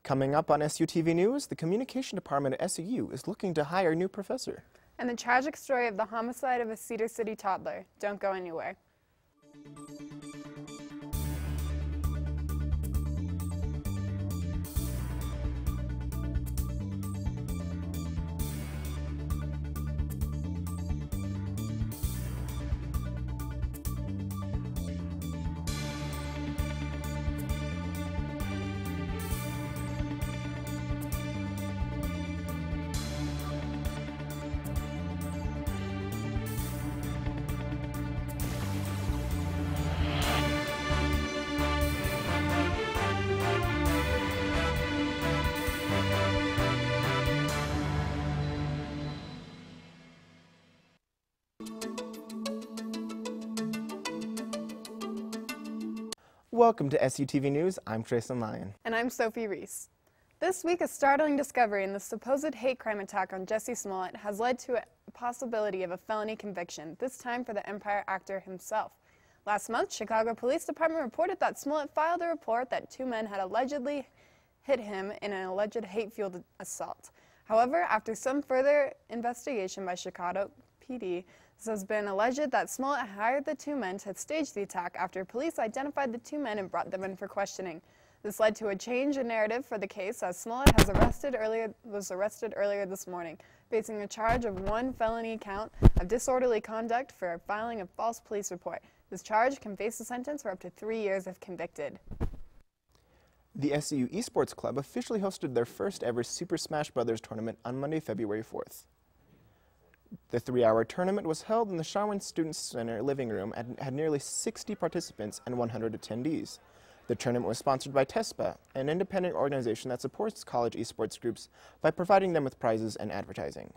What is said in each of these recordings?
Coming up on SUTV News, the Communication Department at SUU is looking to hire a new professor. And the tragic story of the homicide of a Cedar City toddler. Don't go anywhere. Welcome to SUTV News. I'm Trason Lyon. And I'm Sophie Reese. This week, a startling discovery in the supposed hate crime attack on Jussie Smollett has led to a possibility of a felony conviction, this time for the Empire actor himself. Last month, Chicago Police Department reported that Smollett filed a report that two men had allegedly hit him in an alleged hate-fueled assault. However, after some further investigation by Chicago PD, it has been alleged that Smollett hired the two men to stage the attack after police identified the two men and brought them in for questioning. This led to a change in narrative for the case, as Smollett was arrested earlier this morning, facing a charge of one felony count of disorderly conduct for filing a false police report. This charge can face a sentence for up to 3 years if convicted. The SUU Esports Club officially hosted their first ever Super Smash Bros. Tournament on Monday, February 4th. The 3-hour tournament was held in the Sharwin Student Center living room and had nearly 60 participants and 100 attendees. The tournament was sponsored by TESPA, an independent organization that supports college esports groups by providing them with prizes and advertising.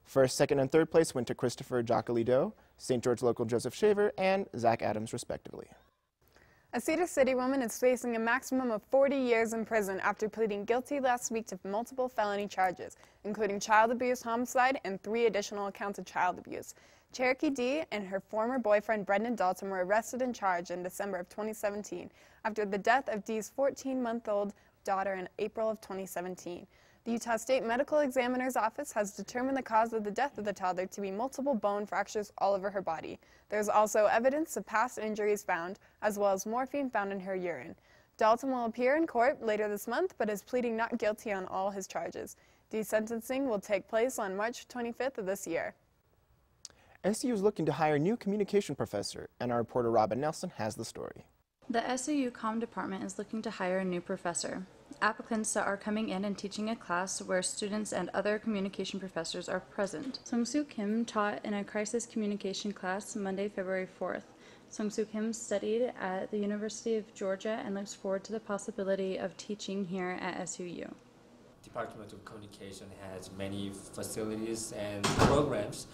First, second, and third place went to Christopher Jocalido, St. George local Joseph Shaver, and Zach Adams, respectively. A Cedar City woman is facing a maximum of 40 years in prison after pleading guilty last week to multiple felony charges, including child abuse, homicide, and 3 additional accounts of child abuse. Cherokee D and her former boyfriend Brendan Dalton were arrested and charged in December of 2017 after the death of D's 14-month-old daughter in April of 2017. The Utah State Medical Examiner's Office has determined the cause of the death of the toddler to be multiple bone fractures all over her body. There is also evidence of past injuries found, as well as morphine found in her urine. Dalton will appear in court later this month, but is pleading not guilty on all his charges. The sentencing will take place on March 25th of this year. SUU is looking to hire a new communication professor, and our reporter Robin Nelson has the story. The SUU Comm Department is looking to hire a new professor. Applicants are coming in and teaching a class where students and other communication professors are present. Sung-Soo Kim taught in a crisis communication class Monday, February 4th. Sung-Soo Kim studied at the University of Georgia and looks forward to the possibility of teaching here at SUU. Department of Communication has many facilities and programs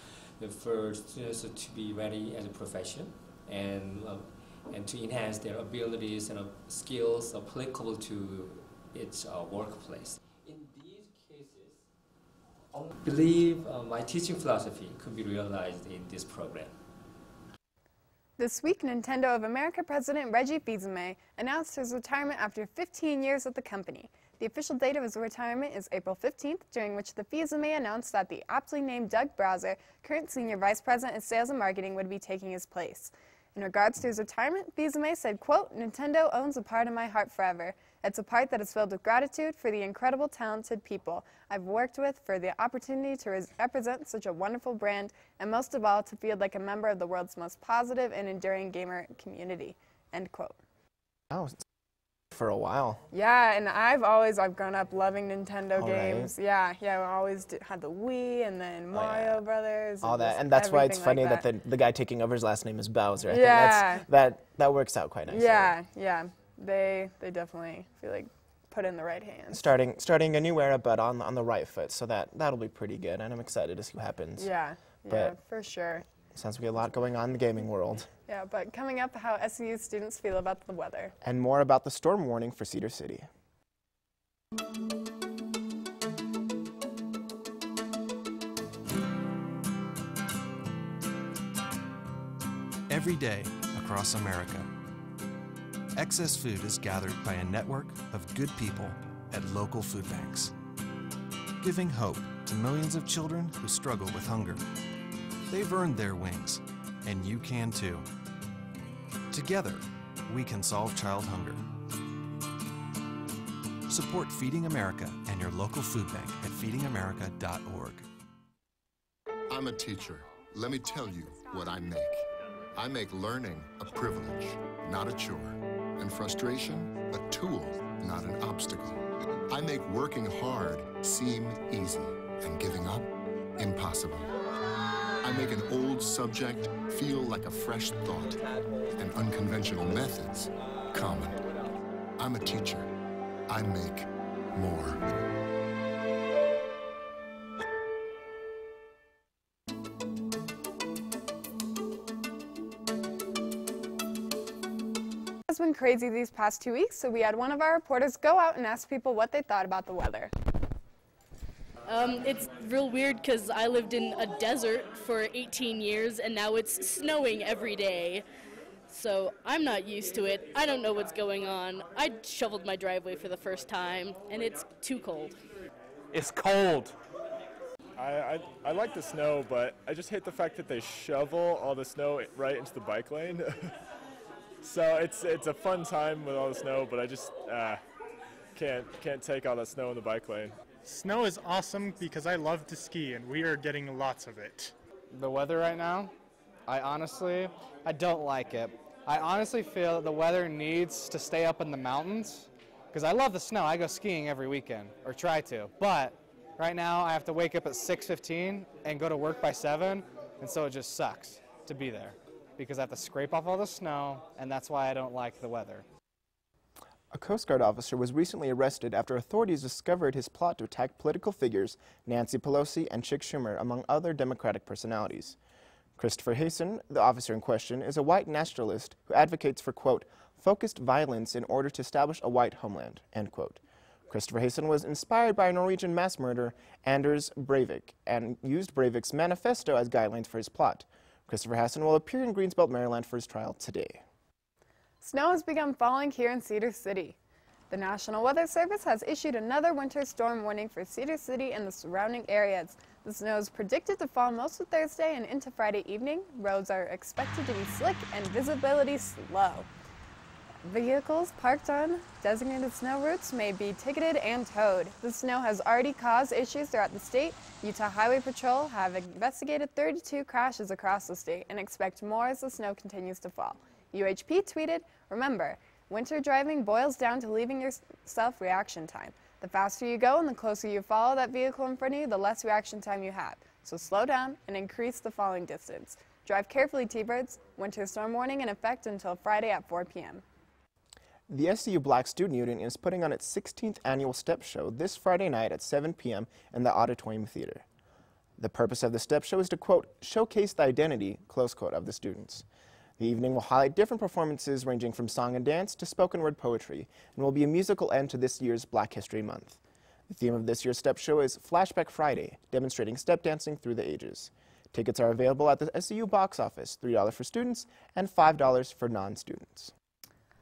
for students to be ready as a profession and to enhance their abilities and skills applicable to its workplace. In these cases, I believe my teaching philosophy could be realized in this program. This week, Nintendo of America President Reggie Fils-Aimé announced his retirement after 15 years at the company. The official date of his retirement is April 15th, during which the Fils-Aimé announced that the aptly named Doug Browser, current Senior Vice President of Sales and Marketing, would be taking his place. In regards to his retirement, Fils-Aimé said, quote, "Nintendo owns a part of my heart forever. It's a part that is filled with gratitude for the incredible, talented people I've worked with, for the opportunity to represent such a wonderful brand, and most of all, to feel like a member of the world's most positive and enduring gamer community," end quote. Oh, for a while. Yeah, and I've grown up loving Nintendo games. Right. Yeah, I always had the Wii and then Mario Brothers. All that, and that's why it's funny that the guy taking over his last name is Bowser. I think that works out quite nicely. Yeah. They definitely feel like put in the right hands. Starting a new era, but on the right foot. So that'll be pretty good, and I'm excited to see what happens. Yeah, for sure. Sounds like we have a lot going on in the gaming world. Yeah, but coming up, how SUU students feel about the weather. And more about the storm warning for Cedar City. Every day across America, excess food is gathered by a network of good people at local food banks. Giving hope to millions of children who struggle with hunger. They've earned their wings, and you can too. Together, we can solve child hunger. Support Feeding America and your local food bank at feedingamerica.org. I'm a teacher. Let me tell you what I make. I make learning a privilege, not a chore, and frustration a tool, not an obstacle. I make working hard seem easy and giving up impossible. I make an old subject feel like a fresh thought and unconventional methods common. I'm a teacher. I make more. It's been crazy these past 2 weeks, so we had one of our reporters go out and ask people what they thought about the weather. It's real weird because I lived in a desert for 18 years and now it's snowing every day. So I'm not used to it. I don't know what's going on. I shoveled my driveway for the first time and it's too cold. It's cold. I like the snow, but I just hate the fact that they shovel all the snow right into the bike lane. So it's a fun time with all the snow, but I just can't take all that snow in the bike lane. Snow is awesome because I love to ski and we are getting lots of it. The weather right now, I don't like it. I honestly feel that the weather needs to stay up in the mountains because I love the snow. I go skiing every weekend, or try to, but right now I have to wake up at 6:15 and go to work by 7, and so it just sucks to be there because I have to scrape off all the snow, and that's why I don't like the weather. A Coast Guard officer was recently arrested after authorities discovered his plot to attack political figures Nancy Pelosi and Chuck Schumer, among other Democratic personalities. Christopher Hasson, the officer in question, is a white nationalist who advocates for, quote, focused violence in order to establish a white homeland, end quote. Christopher Hasson was inspired by Norwegian mass murderer Anders Breivik and used Breivik's manifesto as guidelines for his plot. Christopher Hasson will appear in Greensbelt, Maryland for his trial today. Snow has begun falling here in Cedar City. The National Weather Service has issued another winter storm warning for Cedar City and the surrounding areas. The snow is predicted to fall most of Thursday and into Friday evening. Roads are expected to be slick and visibility slow. Vehicles parked on designated snow routes may be ticketed and towed. The snow has already caused issues throughout the state. Utah Highway Patrol have investigated 32 crashes across the state and expect more as the snow continues to fall. UHP tweeted, remember, winter driving boils down to leaving yourself reaction time. The faster you go and the closer you follow that vehicle in front of you, the less reaction time you have. So slow down and increase the falling distance. Drive carefully, T-Birds. Winter storm warning in effect until Friday at 4 p.m. The SCU Black Student Union is putting on its 16th annual STEP show this Friday night at 7 p.m. in the Auditorium Theater. The purpose of the STEP show is to, quote, showcase the identity, close quote, of the students. The evening will highlight different performances ranging from song and dance to spoken word poetry and will be a musical end to this year's Black History Month. The theme of this year's STEP show is Flashback Friday, demonstrating step dancing through the ages. Tickets are available at the SCU box office, $3 for students and $5 for non-students.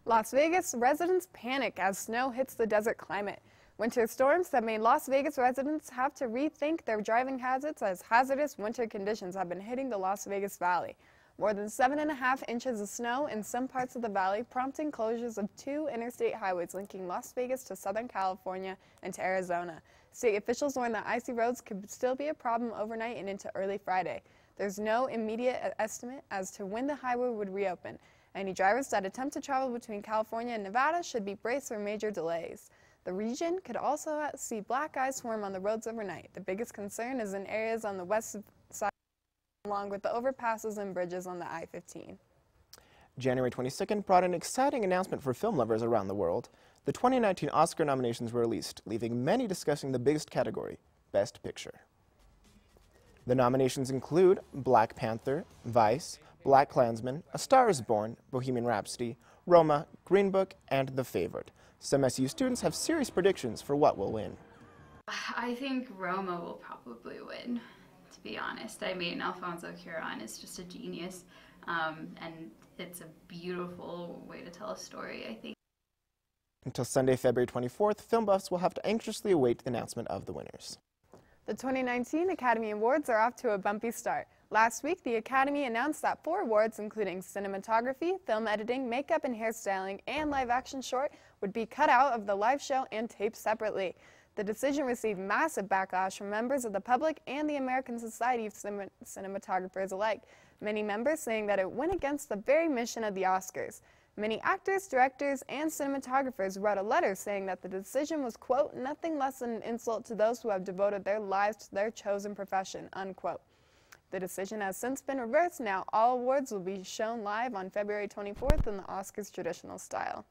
Las Vegas residents panic as snow hits the desert climate. Winter storms have made Las Vegas residents have to rethink their driving habits as hazardous winter conditions have been hitting the Las Vegas Valley. More than 7.5 inches of snow in some parts of the valley, prompting closures of 2 interstate highways linking Las Vegas to Southern California and to Arizona. State officials warn that icy roads could still be a problem overnight and into early Friday. There's no immediate estimate as to when the highway would reopen. Any drivers that attempt to travel between California and Nevada should be braced for major delays. The region could also see black ice form on the roads overnight. The biggest concern is in areas on the west side, along with the overpasses and bridges on the I-15. January 22nd brought an exciting announcement for film lovers around the world. The 2019 Oscar nominations were released, leaving many discussing the biggest category, Best Picture. The nominations include Black Panther, Vice, Black Klansman, A Star is Born, Bohemian Rhapsody, Roma, Green Book, and The Favorite. Some SU students have serious predictions for what will win. I think Roma will probably win, to be honest. I mean, Alfonso Cuarón is just a genius, and it's a beautiful way to tell a story, I think. Until Sunday, February 24th, film buffs will have to anxiously await the announcement of the winners. The 2019 Academy Awards are off to a bumpy start. Last week, the Academy announced that 4 awards, including cinematography, film editing, makeup and hairstyling, and live-action short, would be cut out of the live show and taped separately. The decision received massive backlash from members of the public and the American Society of Cinematographers alike, many members saying that it went against the very mission of the Oscars. Many actors, directors, and cinematographers wrote a letter saying that the decision was, quote, nothing less than an insult to those who have devoted their lives to their chosen profession, unquote. The decision has since been reversed. Now all awards will be shown live on February 24th in the Oscars traditional style.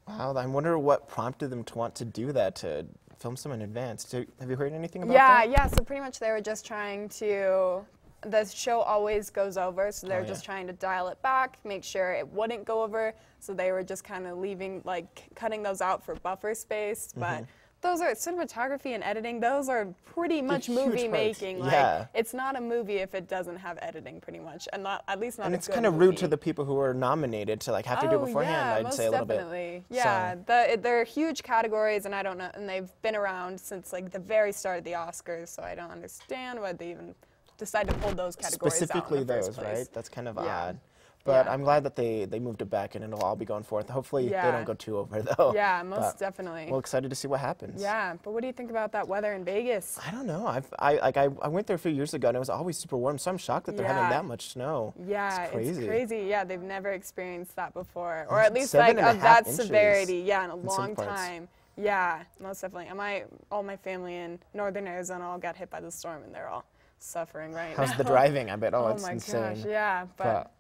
Wow, I wonder what prompted them to want to do that, to film some in advance. Have you heard anything about that? Yeah, so pretty much they were just trying to, the show always goes over, so they're just trying to dial it back, make sure it wouldn't go over, so they were just kind of leaving, like, cutting those out for buffer space, but those are cinematography and editing, those are pretty much movie making. Like, it's not a movie if it doesn't have editing, pretty much, and not, at least not. And a it's good kind of movie. rude to the people who are nominated to like have to do it beforehand. I'd say a little bit. Yeah, they're huge categories, and I don't know, and they've been around since like the very start of the Oscars, so I don't understand why they even decide to pull those categories specifically out in the first those, place. right? That's kind of odd. But I'm glad that they moved it back and it'll all be going forth. Hopefully they don't go too over though. Yeah, most definitely. Well, excited to see what happens. Yeah, but what do you think about that weather in Vegas? I don't know. I went there a few years ago and it was always super warm, so I'm shocked that they're having that much snow. Yeah, it's crazy. It's crazy. Yeah, they've never experienced that before, or at least like of that severity. Yeah, in a long time. Yeah, most definitely. All my family in northern Arizona all got hit by the storm, and they're all suffering right now. How's the driving? I bet. Oh, it's my insane. gosh, yeah, but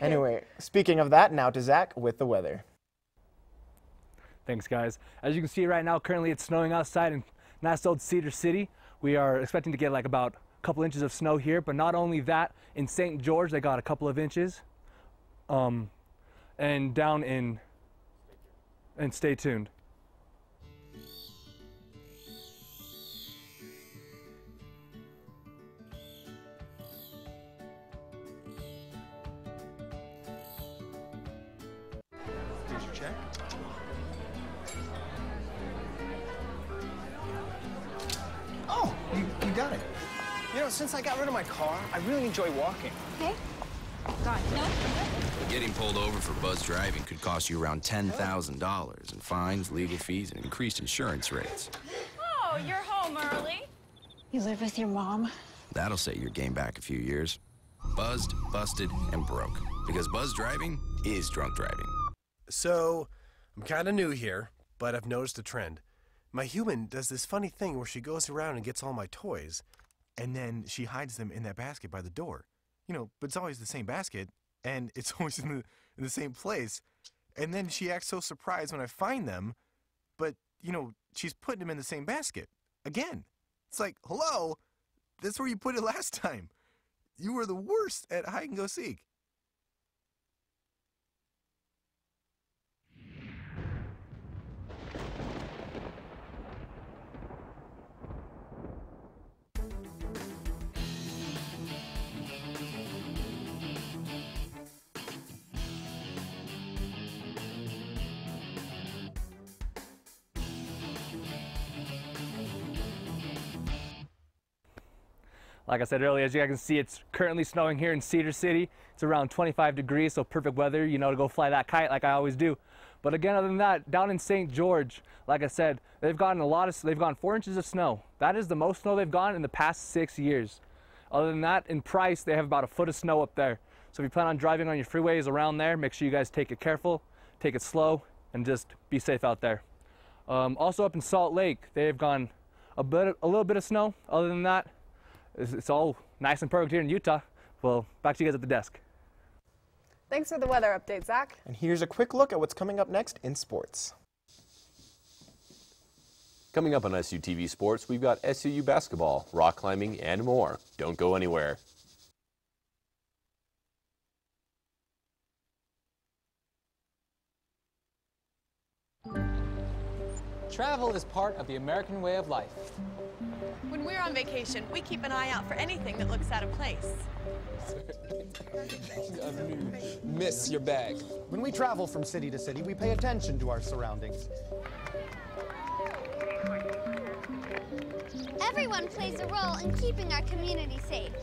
anyway, speaking of that, now to Zach with the weather. Thanks, guys. As you can see right now, currently it's snowing outside in nice old Cedar City. We are expecting to get like about a couple inches of snow here, but not only that, in St. George they got a couple of inches, and down in, and stay tuned. Oh, you got it. You know, since I got rid of my car, I really enjoy walking. Okay. God, no. Getting pulled over for buzz driving could cost you around $10,000 in fines, legal fees, and increased insurance rates. Oh, you're home early. You live with your mom? That'll set your game back a few years. Buzzed, busted, and broke. Because buzz driving is drunk driving. So, I'm kind of new here, but I've noticed a trend. My human does this funny thing where she goes around and gets all my toys, and then she hides them in that basket by the door. You know, but it's always the same basket, and it's always in the same place. And then she acts so surprised when I find them, but, you know, she's putting them in the same basket. Again. It's like, hello? That's where you put it last time. You were the worst at hide and go seek. Like I said earlier, as you guys can see, it's currently snowing here in Cedar City. It's around 25 degrees, so perfect weather, you know, to go fly that kite like I always do. But again, other than that, down in St. George, like I said, they've gotten 4 inches of snow. That is the most snow they've gotten in the past 6 years. Other than that, in Price, they have about a foot of snow up there. So if you plan on driving on your freeways around there, make sure you guys take it careful, take it slow, and just be safe out there. Also up in Salt Lake, they've gone a little bit of snow. Other than that, it's all nice and perfect here in Utah. Well, back to you guys at the desk. Thanks for the weather update, Zach. And here's a quick look at what's coming up next in sports. Coming up on SUTV Sports, we've got SUU basketball, rock climbing, and more. Don't go anywhere. Travel is part of the American way of life. When we're on vacation, we keep an eye out for anything that looks out of place. Miss your bag. When we travel from city to city, we pay attention to our surroundings. Everyone plays a role in keeping our community safe.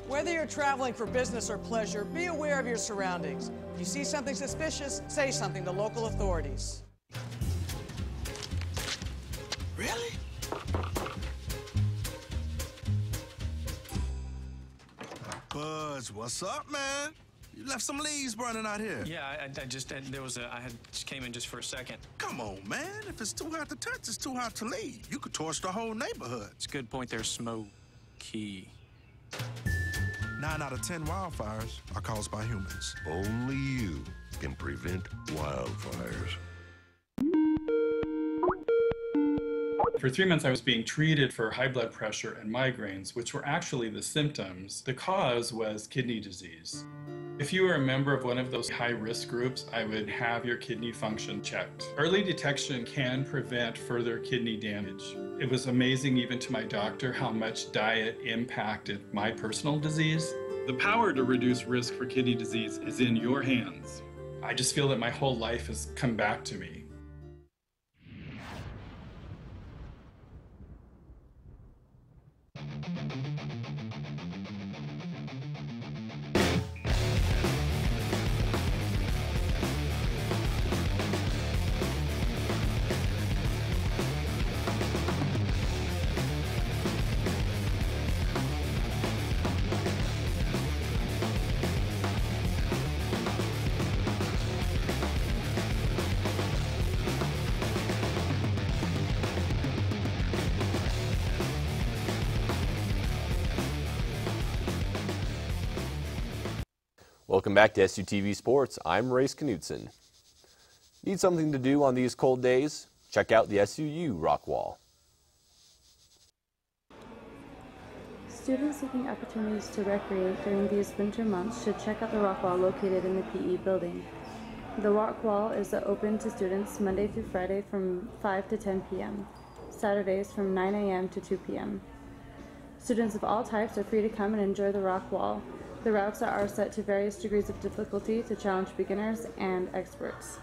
Whether you're traveling for business or pleasure, be aware of your surroundings. If you see something suspicious, say something to local authorities. Really? Buzz, what's up, man? You left some leaves burning out here. Yeah, I just came in just for a second. Come on, man. If it's too hot to touch, it's too hot to leave. You could torch the whole neighborhood. It's a good point. There's smoky. 9 out of 10 wildfires are caused by humans. Only you can prevent wildfires. For 3 months, I was being treated for high blood pressure and migraines, which were actually the symptoms. The cause was kidney disease. If you were a member of one of those high-risk groups, I would have your kidney function checked. Early detection can prevent further kidney damage. It was amazing even to my doctor how much diet impacted my personal disease. The power to reduce risk for kidney disease is in your hands. I just feel that my whole life has come back to me. Welcome back to SUTV Sports. I'm Race Knutson. Need something to do on these cold days? Check out the SUU rock wall. Students seeking opportunities to recreate during these winter months should check out the rock wall located in the PE building. The rock wall is open to students Monday through Friday from 5 to 10 p.m., Saturdays from 9 a.m. to 2 p.m. Students of all types are free to come and enjoy the rock wall. The routes are set to various degrees of difficulty to challenge beginners and experts.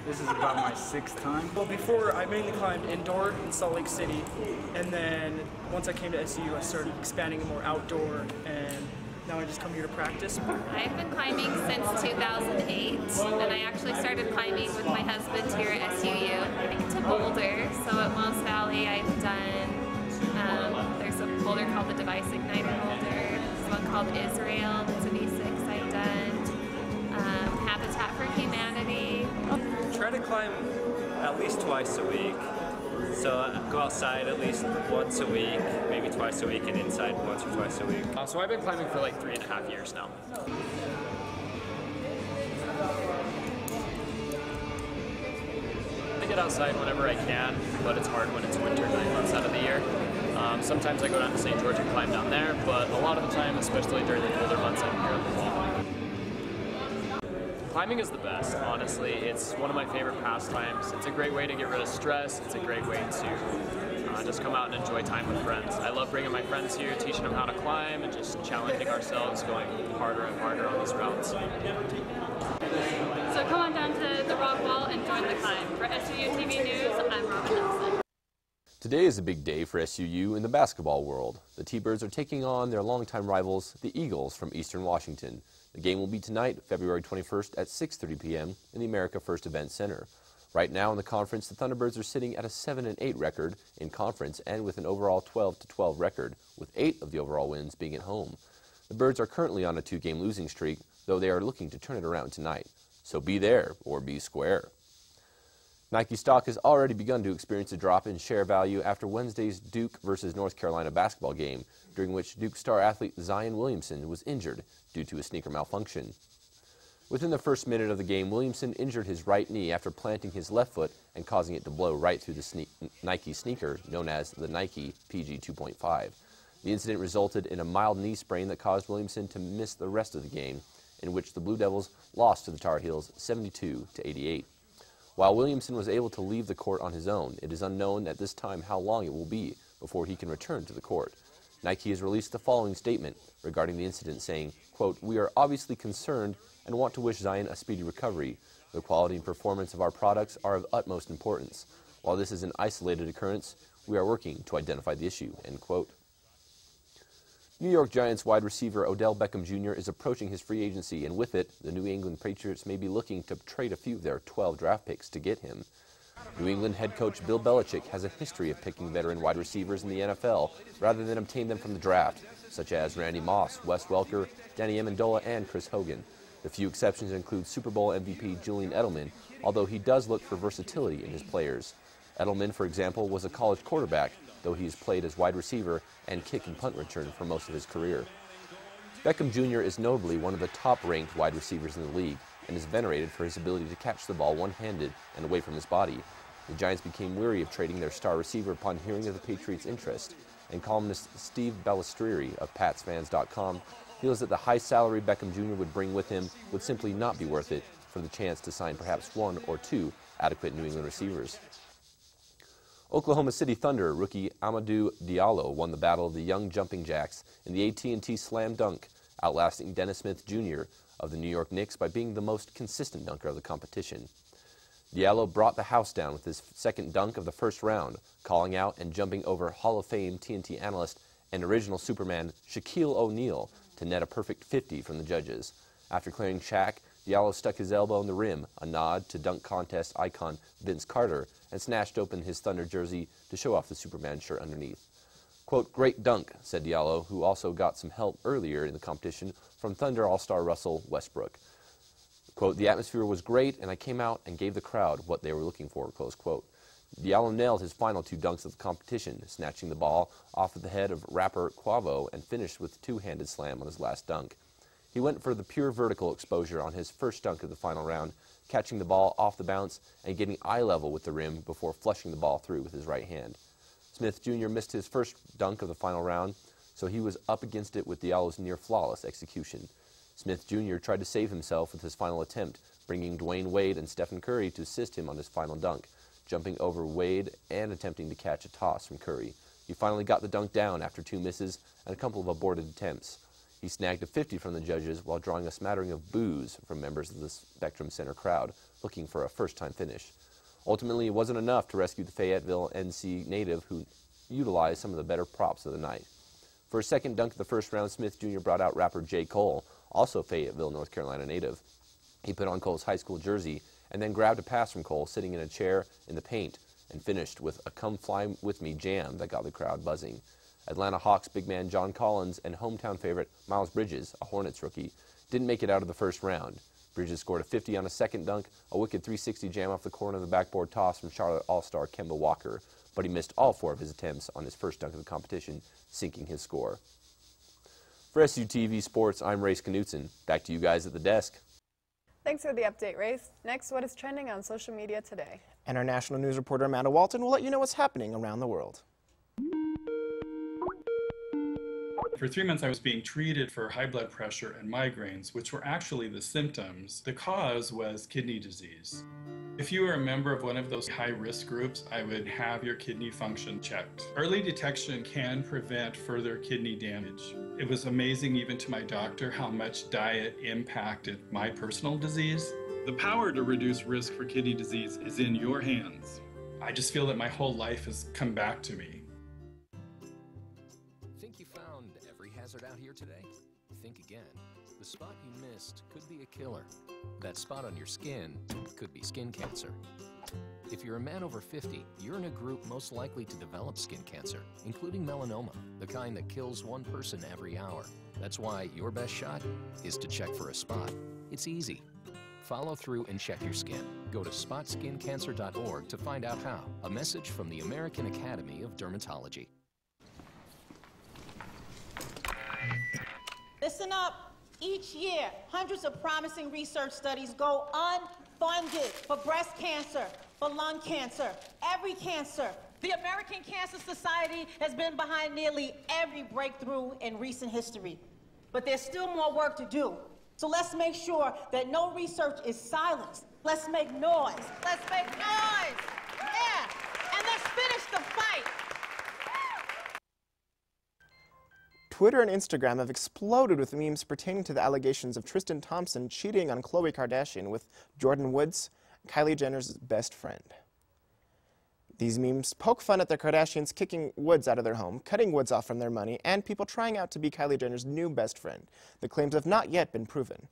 This is about my 6th time. Well, before I mainly climbed indoor in Salt Lake City, and then once I came to SU, I started expanding more outdoor, and now I just come here to practice. I've been climbing since 2008, and I actually started climbing with my husband here at SUU. To Boulder, so at Moss Valley I've done, there's a boulder called the Device Igniter boulder. One called Israel, that's an E6 I've done, Habitat for Humanity. Try to climb at least twice a week. So I go outside at least once a week, maybe twice a week, and inside once or twice a week. So I've been climbing for like 3.5 years now. I get outside whenever I can, but it's hard when it's winter 9 months out of the year. Sometimes I go down to St. George and climb down there, but a lot of the time, especially during the colder months, I'm here at the wall. Climbing is the best, honestly. It's one of my favorite pastimes. It's a great way to get rid of stress. It's a great way to just come out and enjoy time with friends. I love bringing my friends here, teaching them how to climb, and just challenging ourselves, going harder and harder on these routes. So come on down to the rock wall and join the climb. For SUTV News, I'm Robin Nelson. Today is a big day for SUU in the basketball world. The T-Birds are taking on their longtime rivals, the Eagles from Eastern Washington. The game will be tonight, February 21st at 6:30 p.m. in the America First Event Center. Right now in the conference, the Thunderbirds are sitting at a 7-8 record in conference and with an overall 12-12 record, with 8 of the overall wins being at home. The Birds are currently on a 2-game losing streak, though they are looking to turn it around tonight. So be there or be square. Nike stock has already begun to experience a drop in share value after Wednesday's Duke versus North Carolina basketball game, during which Duke star athlete Zion Williamson was injured due to a sneaker malfunction. Within the first minute of the game, Williamson injured his right knee after planting his left foot and causing it to blow right through the Nike sneaker known as the Nike PG 2.5. The incident resulted in a mild knee sprain that caused Williamson to miss the rest of the game, in which the Blue Devils lost to the Tar Heels 72-88. While Williamson was able to leave the court on his own, it is unknown at this time how long it will be before he can return to the court. Nike has released the following statement regarding the incident, saying, quote, "We are obviously concerned and want to wish Zion a speedy recovery. The quality and performance of our products are of utmost importance. While this is an isolated occurrence, we are working to identify the issue," end quote. New York Giants wide receiver Odell Beckham Jr. is approaching his free agency, and with it, the New England Patriots may be looking to trade a few of their 12 draft picks to get him. New England head coach Bill Belichick has a history of picking veteran wide receivers in the NFL rather than obtain them from the draft, such as Randy Moss, Wes Welker, Danny Amendola, and Chris Hogan. The few exceptions include Super Bowl MVP Julian Edelman, although he does look for versatility in his players. Edelman, for example, was a college quarterback, though he has played as wide receiver and kick and punt return for most of his career. Beckham Jr. is notably one of the top-ranked wide receivers in the league and is venerated for his ability to catch the ball one-handed and away from his body. The Giants became weary of trading their star receiver upon hearing of the Patriots' interest, and columnist Steve Balestrieri of PatsFans.com feels that the high salary Beckham Jr. would bring with him would simply not be worth it for the chance to sign perhaps one or two adequate New England receivers. Oklahoma City Thunder rookie Amadou Diallo won the battle of the young jumping jacks in the AT&T slam dunk, outlasting Dennis Smith Jr. of the New York Knicks by being the most consistent dunker of the competition. Diallo brought the house down with his second dunk of the first round, calling out and jumping over Hall of Fame TNT analyst and original Superman Shaquille O'Neal to net a perfect 50 from the judges. After clearing Shaq, Diallo stuck his elbow in the rim, a nod to dunk contest icon Vince Carter, and snatched open his Thunder jersey to show off the Superman shirt underneath. Quote, "Great dunk," said Diallo, who also got some help earlier in the competition from Thunder All-Star Russell Westbrook. Quote, "The atmosphere was great, and I came out and gave the crowd what they were looking for," close quote. Diallo nailed his final two dunks of the competition, snatching the ball off of the head of rapper Quavo and finished with a two-handed slam on his last dunk. He went for the pure vertical exposure on his first dunk of the final round, catching the ball off the bounce and getting eye level with the rim before flushing the ball through with his right hand. Smith Jr. missed his first dunk of the final round, so he was up against it with Diallo's near-flawless execution. Smith Jr. tried to save himself with his final attempt, bringing Dwayne Wade and Stephen Curry to assist him on his final dunk, jumping over Wade and attempting to catch a toss from Curry. He finally got the dunk down after two misses and a couple of aborted attempts. He snagged a 50 from the judges while drawing a smattering of boos from members of the Spectrum Center crowd looking for a first-time finish. Ultimately, it wasn't enough to rescue the Fayetteville, NC native who utilized some of the better props of the night. For his second dunk of the first round, Smith Jr. brought out rapper J. Cole, also Fayetteville, North Carolina native. He put on Cole's high school jersey and then grabbed a pass from Cole sitting in a chair in the paint and finished with a "Come Fly With Me" jam that got the crowd buzzing. Atlanta Hawks big man John Collins and hometown favorite Miles Bridges, a Hornets rookie, didn't make it out of the first round. Bridges scored a 50 on a second dunk, a wicked 360 jam off the corner of the backboard toss from Charlotte All-Star Kemba Walker, but he missed all four of his attempts on his first dunk of the competition, sinking his score. For SUTV Sports, I'm Race Knutson. Back to you guys at the desk. Thanks for the update, Race. Next, what is trending on social media today? And our national news reporter Amanda Walton will let you know what's happening around the world. For 3 months, I was being treated for high blood pressure and migraines, which were actually the symptoms. The cause was kidney disease. If you are a member of one of those high-risk groups, I would have your kidney function checked. Early detection can prevent further kidney damage. It was amazing even to my doctor how much diet impacted my personal disease. The power to reduce risk for kidney disease is in your hands. I just feel that my whole life has come back to me. Think you found every hazard out here today? Think again. The spot you missed could be a killer. That spot on your skin could be skin cancer. If you're a man over 50, you're in a group most likely to develop skin cancer, including melanoma, the kind that kills one person every hour. That's why your best shot is to check for a spot. It's easy. Follow through and check your skin. Go to spotskincancer.org to find out how. A message from the American Academy of Dermatology. Listen up. Each year, hundreds of promising research studies go unfunded for breast cancer, for lung cancer, every cancer. The American Cancer Society has been behind nearly every breakthrough in recent history. But there's still more work to do. So let's make sure that no research is silenced Let's make noise. Let's make noise. Yeah. And let's finish the fight. Twitter and Instagram have exploded with memes pertaining to the allegations of Tristan Thompson cheating on Khloe Kardashian with Jordan Woods, Kylie Jenner's best friend. These memes poke fun at the Kardashians kicking Woods out of their home, cutting Woods off from their money, and people trying out to be Kylie Jenner's new best friend. The claims have not yet been proven.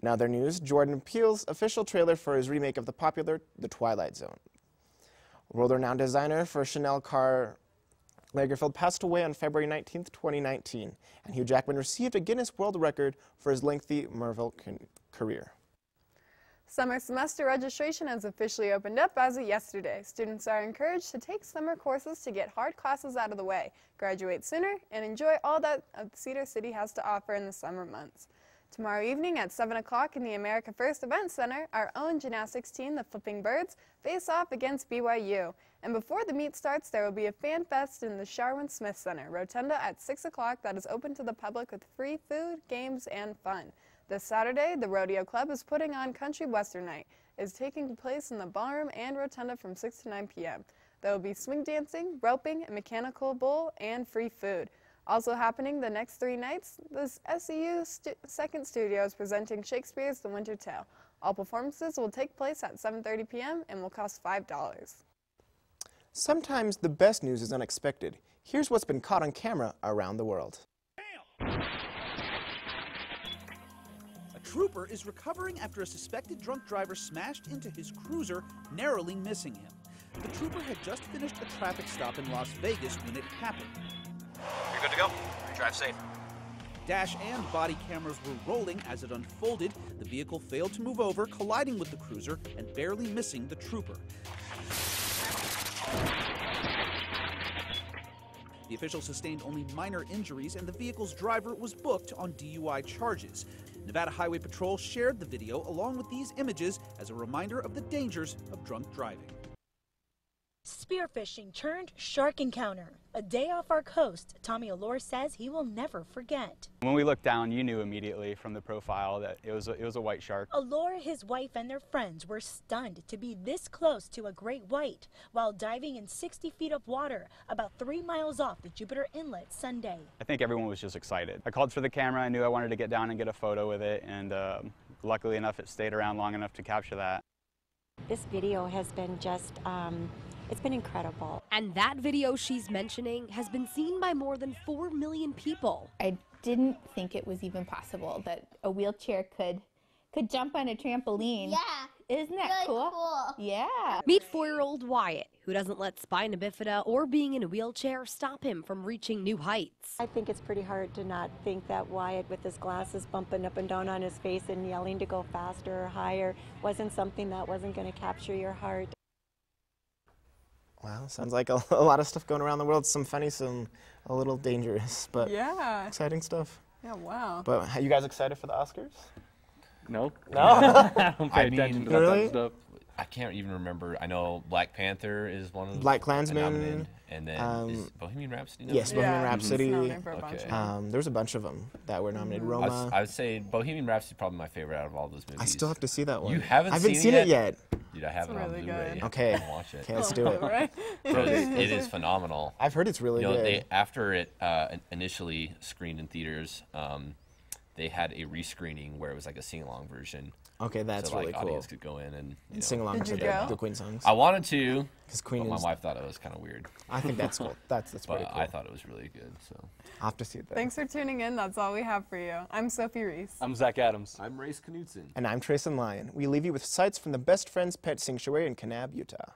In other news, Jordan Peele's official trailer for his remake of the popular The Twilight Zone. World-renowned designer for Chanel Karl Lagerfeld passed away on February 19, 2019, and Hugh Jackman received a Guinness World Record for his lengthy Marvel career. Summer semester registration has officially opened up as of yesterday. Students are encouraged to take summer courses to get hard classes out of the way, graduate sooner, and enjoy all that Cedar City has to offer in the summer months. Tomorrow evening at 7 o'clock in the America First Event Center, our own gymnastics team, the Flipping Birds, face off against BYU. And before the meet starts, there will be a fan fest in the Sharwin Smith Center, Rotunda at 6 o'clock that is open to the public with free food, games, and fun. This Saturday, the Rodeo Club is putting on Country Western Night. It is taking place in the ballroom and rotunda from 6 to 9 p.m. There will be swing dancing, roping, a mechanical bull, and free food. Also happening the next 3 nights, the SEU Second Studio is presenting Shakespeare's The Winter Tale. All performances will take place at 7:30 p.m. and will cost $5. Sometimes the best news is unexpected. Here's what's been caught on camera around the world. A trooper is recovering after a suspected drunk driver smashed into his cruiser, narrowly missing him. The trooper had just finished a traffic stop in Las Vegas when it happened. You're good to go. Drive safe. Dash and body cameras were rolling as it unfolded. The vehicle failed to move over, colliding with the cruiser and barely missing the trooper. The official sustained only minor injuries, and the vehicle's driver was booked on DUI charges. Nevada Highway Patrol shared the video along with these images as a reminder of the dangers of drunk driving. Spearfishing turned shark encounter. A day off our coast, Tommy Allure says he will never forget. When we looked down, you knew immediately from the profile that it was a white shark. Allure, his wife, and their friends were stunned to be this close to a great white while diving in 60 feet of water about 3 miles off the Jupiter Inlet Sunday. I think everyone was just excited. I called for the camera. I knew I wanted to get down and get a photo with it, and luckily enough, it stayed around long enough to capture that. This video has been just it's been incredible. And that video she's mentioning has been seen by more than 4 million people. I didn't think it was even possible that a wheelchair could jump on a trampoline. Yeah. Isn't that really cool? Yeah. Meet 4-year-old Wyatt, who doesn't let spina bifida or being in a wheelchair stop him from reaching new heights. I think it's pretty hard to not think that Wyatt, with his glasses bumping up and down on his face and yelling to go faster or higher, wasn't something that wasn't going to capture your heart. Wow, sounds like a lot of stuff going around the world. Some funny, some a little dangerous, but yeah, exciting stuff. Yeah, wow. But are you guys excited for the Oscars? No. No? I don't pay attention to that type of stuff. I can't even remember. I know Black Panther is one of them. Black Klansman. And then is Bohemian Rhapsody Yes, Bohemian Rhapsody. Okay. There's a bunch of them that were nominated. Roma. I would say Bohemian Rhapsody is probably my favorite out of all those movies. I still have to see that one. You haven't I haven't seen it yet. Dude, I have it on Blu-ray. Okay. Watch it. Okay, let's do it. Right? It is phenomenal. I've heard it's really good. After it initially screened in theaters, they had a rescreening where it was like a sing-along version. Okay, that's so, really cool. Audience could go in and sing along to the Queen songs. I wanted to, because Queen. But my wife thought it was kind of weird. I think that's cool. That's pretty cool. I thought it was really good. So I'll have to see it. Thanks for tuning in. That's all we have for you. I'm Sophie Reese. I'm Zach Adams. I'm Race Knudsen. And I'm Trayson Lyon. We leave you with sights from the Best Friends Pet Sanctuary in Kanab, Utah.